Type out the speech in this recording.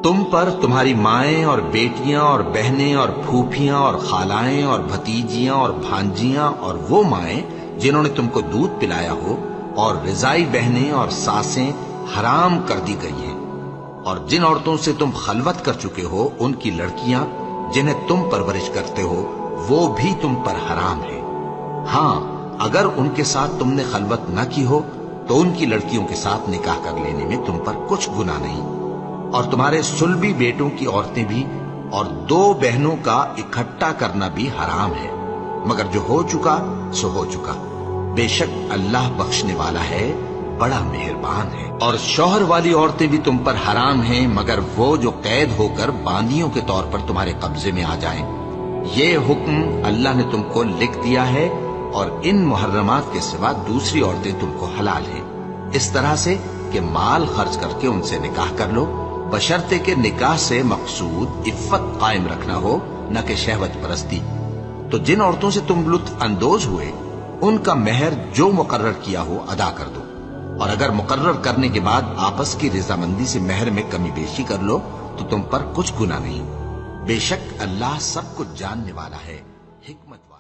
تم پر تمہاری مائیں اور بیٹیاں اور بہنیں اور پھوپھیاں اور خالائیں اور بھتیجیاں اور بھانجیاں اور وہ مائیں جنہوں نے تم کو دودھ پلایا ہو اور رضائی بہنیں اور ساسیں حرام کر دی گئی ہیں، اور جن عورتوں سے تم خلوت کر چکے ہو ان کی لڑکیاں جنہیں تم پرورش کرتے ہو وہ بھی تم پر حرام ہے۔ ہاں، اگر ان کے ساتھ تم نے خلوت نہ کی ہو تو ان کی لڑکیوں کے ساتھ نکاح کر لینے میں تم پر کچھ گناہ نہیں، اور تمہارے صلبی بیٹوں کی عورتیں بھی اور دو بہنوں کا اکٹھا کرنا بھی حرام ہے، مگر جو ہو چکا سو ہو چکا، بے شک اللہ بخشنے والا ہے، بڑا مہربان ہے۔ اور شوہر والی عورتیں بھی تم پر حرام ہیں مگر وہ جو قید ہو کر باندیوں کے طور پر تمہارے قبضے میں آ جائیں۔ یہ حکم اللہ نے تم کو لکھ دیا ہے، اور ان محرمات کے سوا دوسری عورتیں تم کو حلال ہیں، اس طرح سے کہ مال خرچ کر کے ان سے نکاح کر لو، بشرطے کہ نکاح سے مقصود عفت قائم رکھنا ہو، نہ کہ شہوت پرستی۔ تو جن عورتوں سے تم لطف اندوز ہوئے ان کا مہر جو مقرر کیا ہو ادا کر دو، اور اگر مقرر کرنے کے بعد آپس کی رضامندی سے مہر میں کمی بیشی کر لو تو تم پر کچھ گناہ نہیں، بے شک اللہ سب کچھ جاننے والا ہے، حکمت والا۔